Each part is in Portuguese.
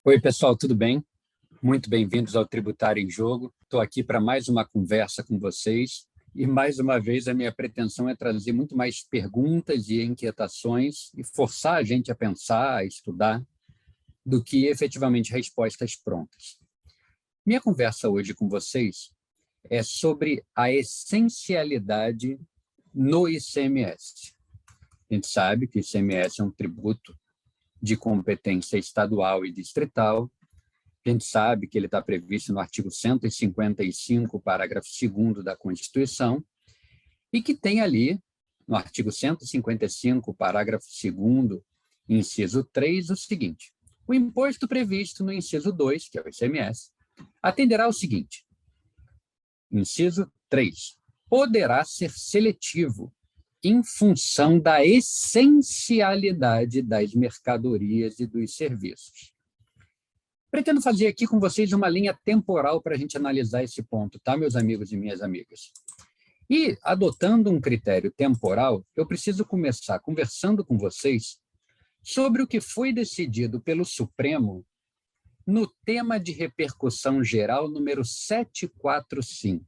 Oi, pessoal, tudo bem? Muito bem-vindos ao Tributário em Jogo. Estou aqui para mais uma conversa com vocês e, mais uma vez, a minha pretensão é trazer muito mais perguntas e inquietações e forçar a gente a pensar, a estudar, do que efetivamente respostas prontas. Minha conversa hoje com vocês é sobre a essencialidade no ICMS. A gente sabe que o ICMS é um tributo de competência estadual e distrital. A gente sabe que ele está previsto no artigo 155, parágrafo 2º da Constituição, e que tem ali, no artigo 155, parágrafo 2º, inciso 3, o seguinte: o imposto previsto no inciso 2, que é o ICMS, atenderá ao seguinte: inciso 3, poderá ser seletivo em função da essencialidade das mercadorias e dos serviços. Pretendo fazer aqui com vocês uma linha temporal para a gente analisar esse ponto, tá, meus amigos e minhas amigas? E, adotando um critério temporal, eu preciso começar conversando com vocês sobre o que foi decidido pelo Supremo no tema de repercussão geral número 745.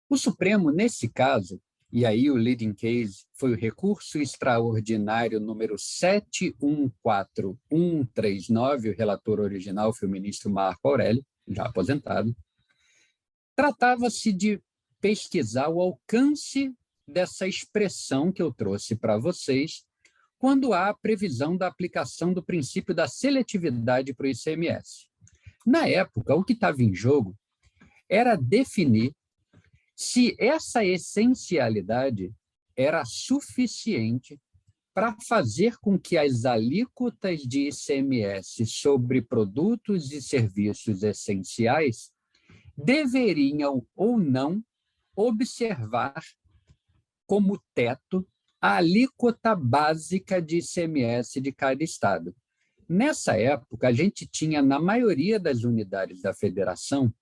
O Supremo, nesse caso, e aí o leading case foi o recurso extraordinário número 714139, o relator original foi o ministro Marco Aurélio, já aposentado. Tratava-se de pesquisar o alcance dessa expressão que eu trouxe para vocês quando há a previsão da aplicação do princípio da seletividade para o ICMS. Na época, o que estava em jogo era definir se essa essencialidade era suficiente para fazer com que as alíquotas de ICMS sobre produtos e serviços essenciais deveriam ou não observar como teto a alíquota básica de ICMS de cada estado. Nessa época, a gente tinha, na maioria das unidades da federação,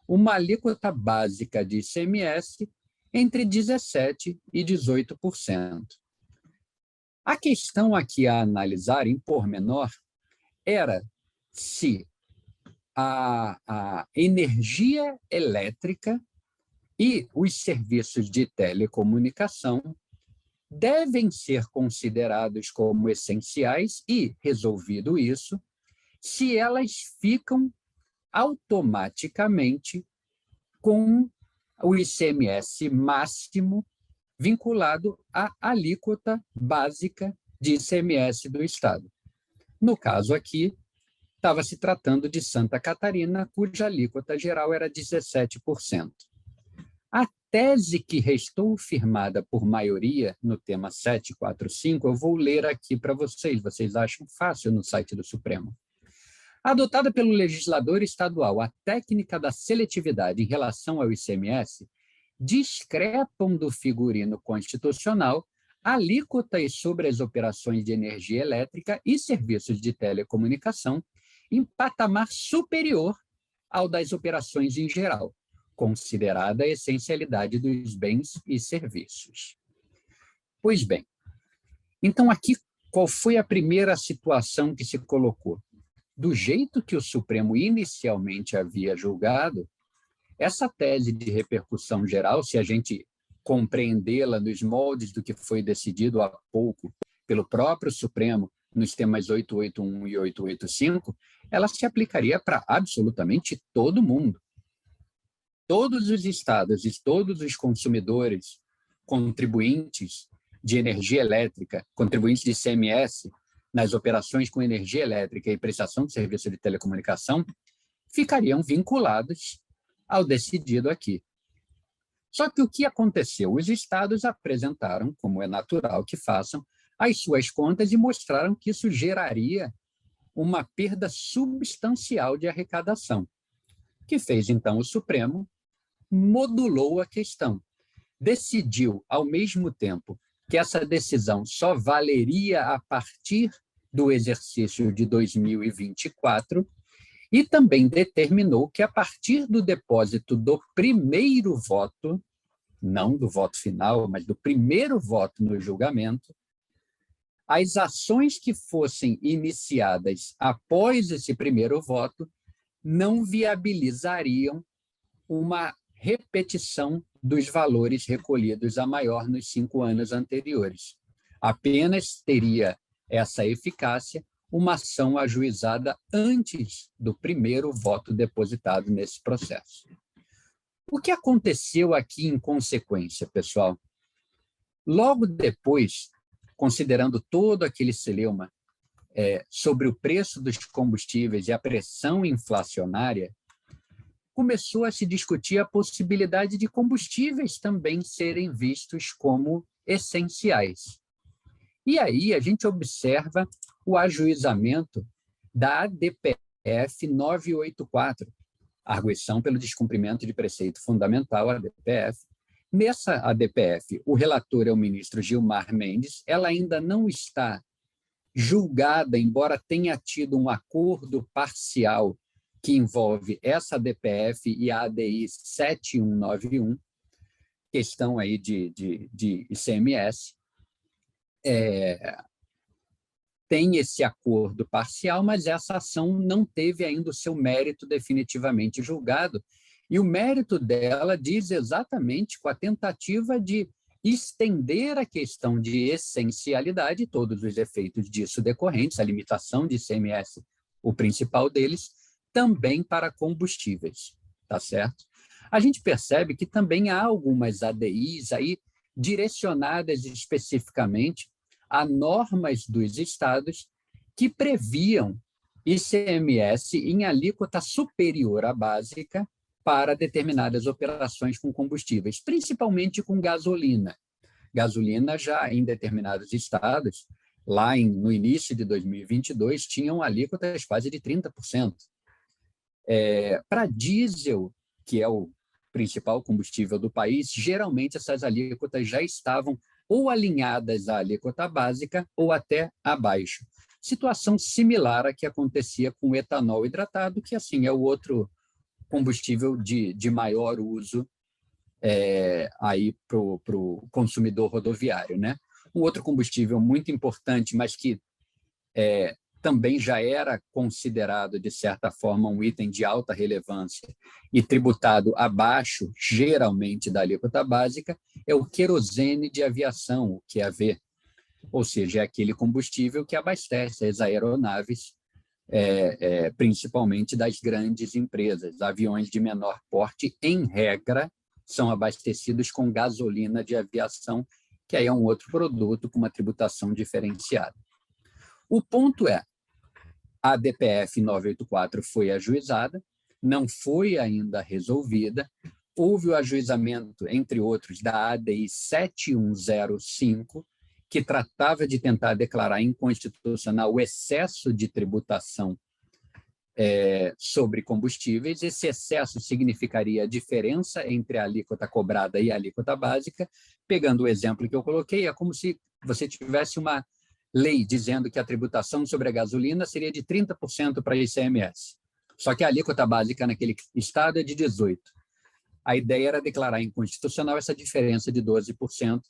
uma alíquota básica de ICMS entre 17% e 18%. A questão aqui a analisar, em pormenor, era se a energia elétrica e os serviços de telecomunicação devem ser considerados como essenciais e, resolvido isso, se elas ficam automaticamente com o ICMS máximo vinculado à alíquota básica de ICMS do Estado. No caso aqui, estava se tratando de Santa Catarina, cuja alíquota geral era 17%. A tese que restou firmada por maioria no tema 745, eu vou ler aqui para vocês, vocês acham fácil no site do Supremo. Adotada pelo legislador estadual, a técnica da seletividade em relação ao ICMS discrepam do figurino constitucional alíquotas sobre as operações de energia elétrica e serviços de telecomunicação em patamar superior ao das operações em geral, considerada a essencialidade dos bens e serviços. Pois bem, então aqui qual foi a primeira situação que se colocou? Do jeito que o Supremo inicialmente havia julgado, essa tese de repercussão geral, se a gente compreendê-la nos moldes do que foi decidido há pouco pelo próprio Supremo nos temas 881 e 885, ela se aplicaria para absolutamente todo mundo. Todos os estados e todos os consumidores, contribuintes de energia elétrica, contribuintes de ICMS, nas operações com energia elétrica e prestação de serviço de telecomunicação, ficariam vinculados ao decidido aqui. Só que o que aconteceu? Os estados apresentaram, como é natural que façam, as suas contas e mostraram que isso geraria uma perda substancial de arrecadação. O que fez, então, o Supremo? Modulou a questão. Decidiu, ao mesmo tempo, que essa decisão só valeria a partir do exercício de 2024 e também determinou que, a partir do depósito do primeiro voto, não do voto final, mas do primeiro voto no julgamento, as ações que fossem iniciadas após esse primeiro voto não viabilizariam uma repetição dos valores recolhidos a maior nos 5 anos anteriores. Apenas teria essa eficácia uma ação ajuizada antes do primeiro voto depositado nesse processo. O que aconteceu aqui em consequência, pessoal? Logo depois, considerando todo aquele celeuma sobre o preço dos combustíveis e a pressão inflacionária, começou a se discutir a possibilidade de combustíveis também serem vistos como essenciais. E aí a gente observa o ajuizamento da ADPF 984, Arguição pelo Descumprimento de Preceito Fundamental, ADPF. Nessa ADPF, o relator é o ministro Gilmar Mendes, ela ainda não está julgada, embora tenha tido um acordo parcial que envolve essa ADPF e a ADI 7191, questão aí de ICMS, tem esse acordo parcial, mas essa ação não teve ainda o seu mérito definitivamente julgado, e o mérito dela diz exatamente com a tentativa de estender a questão de essencialidade, todos os efeitos disso decorrentes, a limitação de ICMS, o principal deles, também para combustíveis, tá certo? A gente percebe que também há algumas ADIs aí direcionadas especificamente a normas dos estados que previam ICMS em alíquota superior à básica para determinadas operações com combustíveis, principalmente com gasolina. Gasolina já em determinados estados, lá no início de 2022, tinham alíquotas quase de 30%. Para diesel, que é o principal combustível do país, geralmente essas alíquotas já estavam ou alinhadas à alíquota básica ou até abaixo. Situação similar à que acontecia com o etanol hidratado, que assim é o outro combustível de maior uso aí para o consumidor rodoviário, né? Um outro combustível muito importante, mas que também já era considerado, de certa forma, um item de alta relevância e tributado abaixo, geralmente, da alíquota básica, é o querosene de aviação, o QAV, ou seja, é aquele combustível que abastece as aeronaves, principalmente das grandes empresas. Aviões de menor porte, em regra, são abastecidos com gasolina de aviação, que aí é um outro produto com uma tributação diferenciada. O ponto é, a DPF 984 foi ajuizada, não foi ainda resolvida, houve o ajuizamento, entre outros, da ADI 7105, que tratava de tentar declarar inconstitucional o excesso de tributação sobre combustíveis. Esse excesso significaria a diferença entre a alíquota cobrada e a alíquota básica. Pegando o exemplo que eu coloquei, é como se você tivesse uma lei dizendo que a tributação sobre a gasolina seria de 30% para ICMS. Só que a alíquota básica naquele estado é de 18%. A ideia era declarar inconstitucional essa diferença de 12%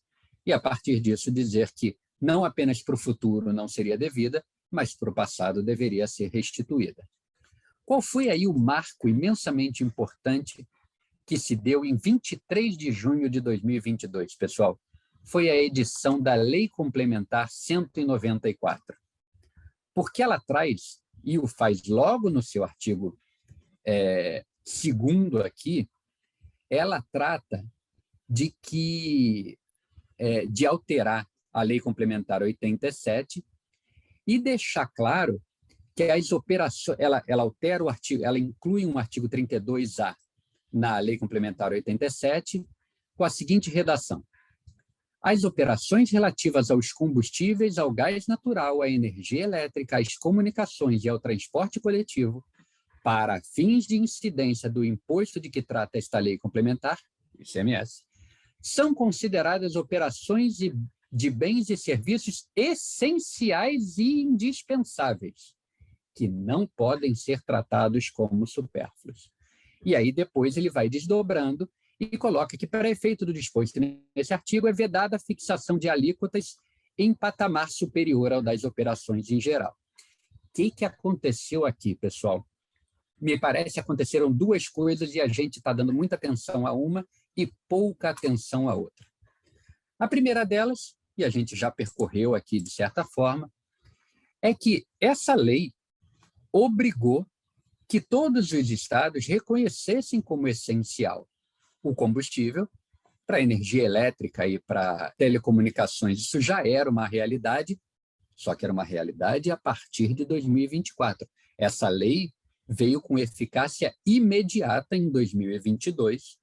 e, a partir disso, dizer que não apenas para o futuro não seria devida, mas para o passado deveria ser restituída. Qual foi aí o marco imensamente importante que se deu em 23 de junho de 2022, pessoal? Foi a edição da Lei Complementar 194. Porque ela traz, e o faz logo no seu artigo 2º aqui, ela trata de alterar a Lei Complementar 87 e deixar claro que as operações, ela altera o artigo, ela inclui um artigo 32A na Lei Complementar 87 com a seguinte redação: as operações relativas aos combustíveis, ao gás natural, à energia elétrica, às comunicações e ao transporte coletivo, para fins de incidência do imposto de que trata esta lei complementar, ICMS, são consideradas operações de bens e serviços essenciais e indispensáveis, que não podem ser tratados como supérfluos. E aí depois ele vai desdobrando e coloca que, para efeito do disposto nesse artigo, é vedada a fixação de alíquotas em patamar superior ao das operações em geral. O que aconteceu aqui, pessoal? Me parece que aconteceram duas coisas e a gente está dando muita atenção a uma e pouca atenção à outra. A primeira delas, e a gente já percorreu aqui de certa forma, é que essa lei obrigou que todos os estados reconhecessem como essencial o combustível para energia elétrica e para telecomunicações. Isso já era uma realidade, só que era uma realidade a partir de 2024. Essa lei veio com eficácia imediata em 2022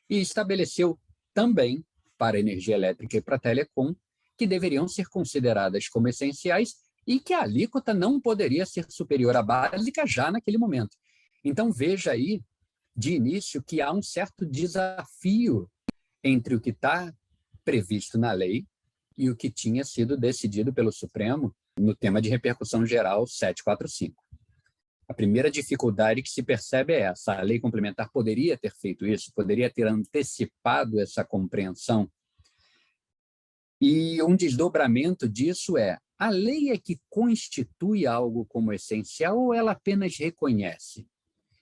e estabeleceu também, para energia elétrica e para telecom, que deveriam ser consideradas como essenciais e que a alíquota não poderia ser superior à básica já naquele momento. Então, veja aí, de início, que há um certo desafio entre o que está previsto na lei e o que tinha sido decidido pelo Supremo no tema de repercussão geral 745. A primeira dificuldade que se percebe é essa: a lei complementar poderia ter feito isso, poderia ter antecipado essa compreensão. E um desdobramento disso é: a lei é que constitui algo como essencial ou ela apenas reconhece?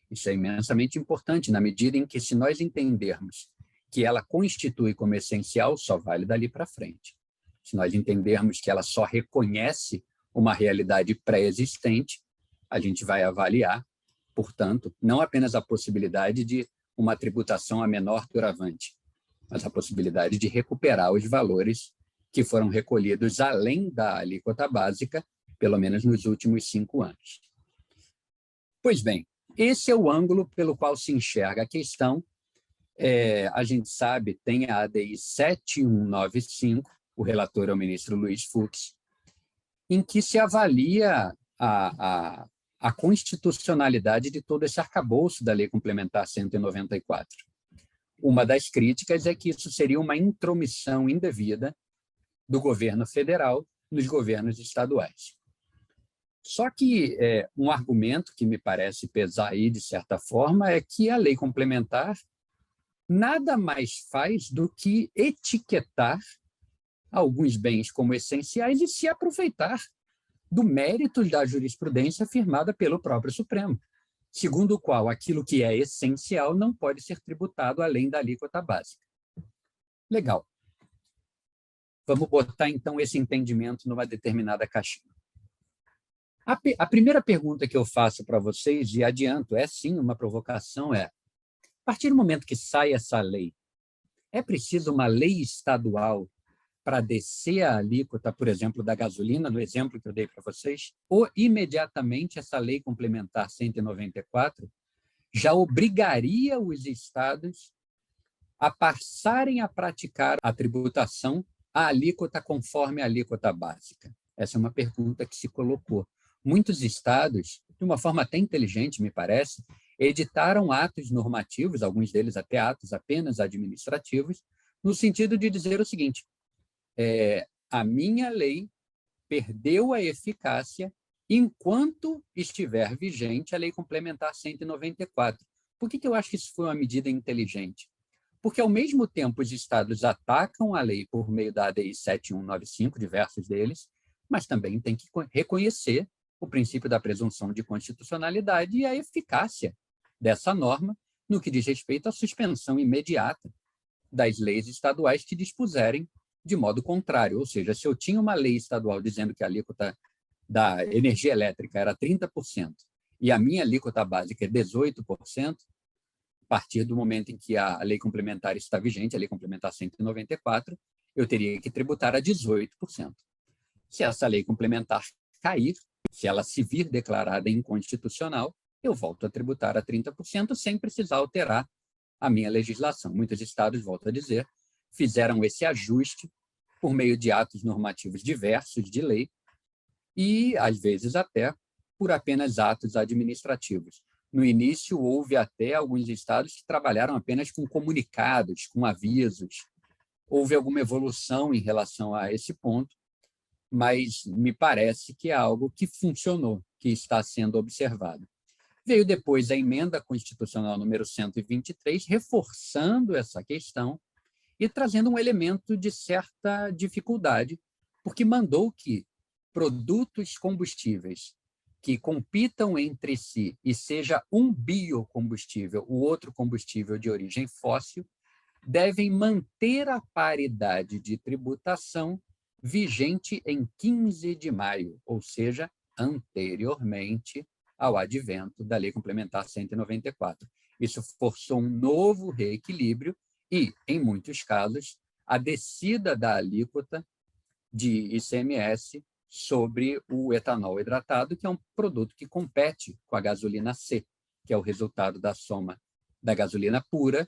Isso é imensamente importante, na medida em que, se nós entendermos que ela constitui como essencial, só vale dali para frente. Se nós entendermos que ela só reconhece uma realidade pré-existente, a gente vai avaliar, portanto, não apenas a possibilidade de uma tributação a menor doravante, mas a possibilidade de recuperar os valores que foram recolhidos além da alíquota básica, pelo menos nos últimos 5 anos. Pois bem, esse é o ângulo pelo qual se enxerga a questão. A gente sabe, tem a ADI 7195, o relator é o ministro Luiz Fux, em que se avalia a constitucionalidade de todo esse arcabouço da Lei Complementar 194. Uma das críticas é que isso seria uma intromissão indevida do governo federal nos governos estaduais. Só que um argumento que me parece pesar aí, de certa forma, é que a lei complementar nada mais faz do que etiquetar alguns bens como essenciais e se aproveitar do mérito da jurisprudência firmada pelo próprio Supremo, segundo o qual aquilo que é essencial não pode ser tributado além da alíquota básica. Legal. Vamos botar, então, esse entendimento numa determinada caixinha. A primeira pergunta que eu faço para vocês, e adianto, é sim uma provocação, a partir do momento que sai essa lei, é preciso uma lei estadual para descer a alíquota, por exemplo, da gasolina, no exemplo que eu dei para vocês, ou imediatamente essa lei complementar 194 já obrigaria os estados a passarem a praticar a tributação à alíquota conforme a alíquota básica? Essa é uma pergunta que se colocou. Muitos estados, de uma forma até inteligente, me parece, editaram atos normativos, alguns deles até atos apenas administrativos, no sentido de dizer o seguinte: a minha lei perdeu a eficácia enquanto estiver vigente a Lei Complementar 194. Por que eu acho que isso foi uma medida inteligente? Porque, ao mesmo tempo, os estados atacam a lei por meio da ADI 7195, diversos deles, mas também tem que reconhecer o princípio da presunção de constitucionalidade e a eficácia dessa norma no que diz respeito à suspensão imediata das leis estaduais que dispuserem de modo contrário. Ou seja, se eu tinha uma lei estadual dizendo que a alíquota da energia elétrica era 30% e a minha alíquota básica é 18%, a partir do momento em que a lei complementar está vigente, a lei complementar 194, eu teria que tributar a 18%. Se essa lei complementar cair, se ela se vir declarada inconstitucional, eu volto a tributar a 30% sem precisar alterar a minha legislação. Muitos estados, volto a dizer, fizeram esse ajuste por meio de atos normativos diversos de lei e, às vezes, até por apenas atos administrativos. No início, houve até alguns estados que trabalharam apenas com comunicados, com avisos. Houve alguma evolução em relação a esse ponto, mas me parece que é algo que funcionou, que está sendo observado. Veio depois a emenda constitucional número 123, reforçando essa questão e trazendo um elemento de certa dificuldade, porque mandou que produtos combustíveis que compitam entre si e seja um biocombustível, o outro combustível de origem fóssil, devem manter a paridade de tributação vigente em 15 de maio, ou seja, anteriormente ao advento da Lei Complementar 194. Isso forçou um novo reequilíbrio e, em muitos casos, a descida da alíquota de ICMS sobre o etanol hidratado, que é um produto que compete com a gasolina C, que é o resultado da soma da gasolina pura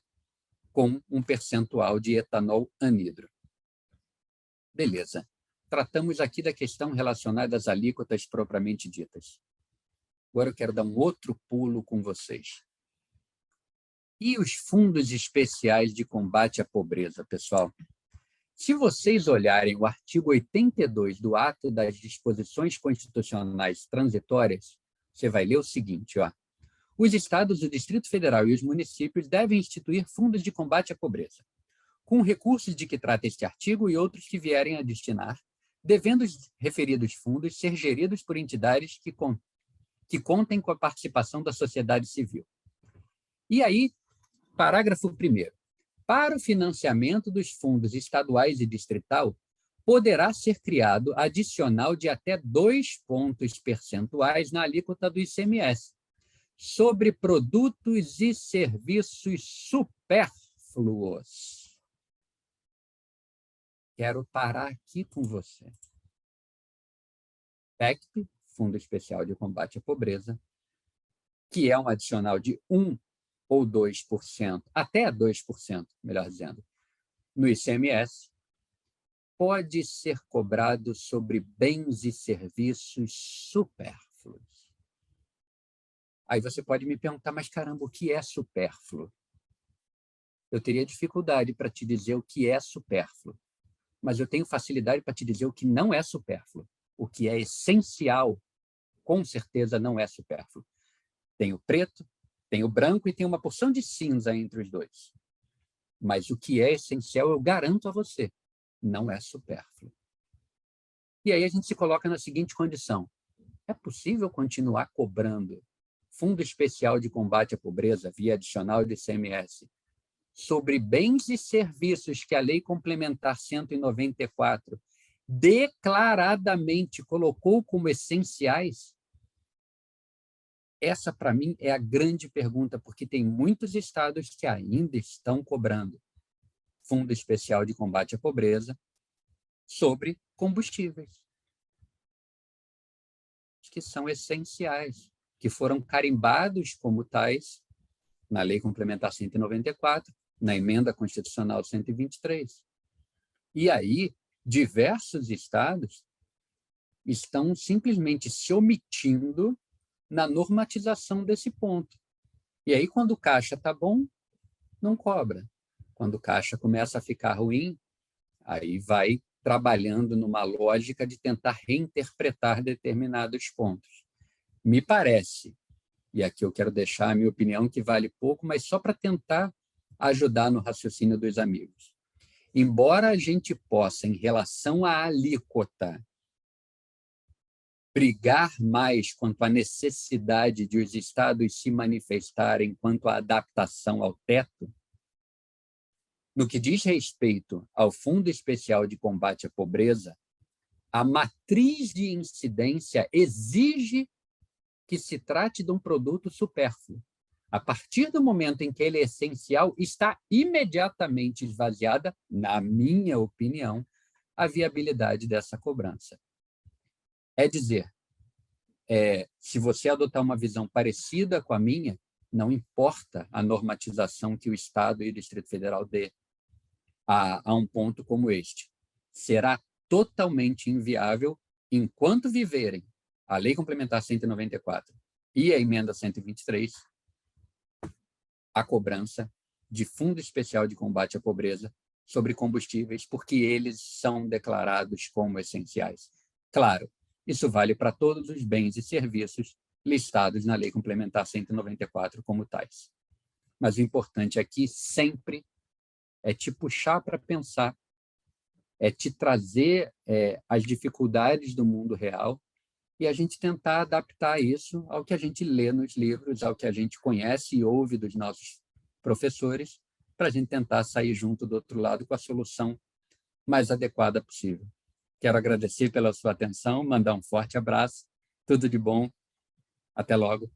com um percentual de etanol anidro. Beleza. Tratamos aqui da questão relacionada às alíquotas propriamente ditas. Agora eu quero dar um outro pulo com vocês. E os fundos especiais de combate à pobreza, pessoal? Se vocês olharem o artigo 82 do Ato das Disposições Constitucionais Transitórias, você vai ler o seguinte, ó. Os estados, o Distrito Federal e os municípios devem instituir fundos de combate à pobreza, com recursos de que trata este artigo e outros que vierem a destinar, devendo os referidos fundos ser geridos por entidades que contem com a participação da sociedade civil. E aí, parágrafo 1º. Para o financiamento dos fundos estaduais e distrital, poderá ser criado adicional de até 2 pontos percentuais na alíquota do ICMS, sobre produtos e serviços supérfluos. Quero parar aqui com você. PECP, Fundo Especial de Combate à Pobreza, que é um adicional de 1 ou 2%, até 2%, melhor dizendo, no ICMS, pode ser cobrado sobre bens e serviços supérfluos. Aí você pode me perguntar, mas caramba, o que é supérfluo? Eu teria dificuldade para te dizer o que é supérfluo, mas eu tenho facilidade para te dizer o que não é supérfluo. O que é essencial, com certeza não é supérfluo. Tem o preto, tem o branco e tem uma porção de cinza entre os dois. Mas o que é essencial, eu garanto a você, não é supérfluo. E aí a gente se coloca na seguinte condição. É possível continuar cobrando Fundo Especial de Combate à Pobreza, via adicional de ICMS, sobre bens e serviços que a Lei Complementar 194 declaradamente colocou como essenciais? Essa, para mim, é a grande pergunta, porque tem muitos estados que ainda estão cobrando Fundo Especial de Combate à Pobreza sobre combustíveis, que são essenciais, que foram carimbados como tais na Lei Complementar 194, na Emenda Constitucional 123. E aí, diversos estados estão simplesmente se omitindo na normatização desse ponto. E aí, quando o caixa está bom, não cobra. Quando o caixa começa a ficar ruim, aí vai trabalhando numa lógica de tentar reinterpretar determinados pontos. Me parece, e aqui eu quero deixar a minha opinião, que vale pouco, mas só para tentar ajudar no raciocínio dos amigos. Embora a gente possa, em relação à alíquota, brigar mais quanto à necessidade de os estados se manifestarem quanto à adaptação ao teto, no que diz respeito ao Fundo Especial de Combate à Pobreza, a matriz de incidência exige que se trate de um produto supérfluo. A partir do momento em que ele é essencial, está imediatamente esvaziada, na minha opinião, a viabilidade dessa cobrança. É dizer, se você adotar uma visão parecida com a minha, não importa a normatização que o Estado e o Distrito Federal dê a um ponto como este. Será totalmente inviável, enquanto viverem a Lei Complementar 194 e a Emenda 123, a cobrança de Fundo Especial de Combate à Pobreza sobre combustíveis, porque eles são declarados como essenciais. Claro, isso vale para todos os bens e serviços listados na Lei Complementar 194 como tais. Mas o importante aqui sempre é te puxar para pensar é te trazer as dificuldades do mundo real e a gente tentar adaptar isso ao que a gente lê nos livros, ao que a gente conhece e ouve dos nossos professores, para a gente tentar sair junto do outro lado com a solução mais adequada possível. Quero agradecer pela sua atenção, mandar um forte abraço, tudo de bom, até logo.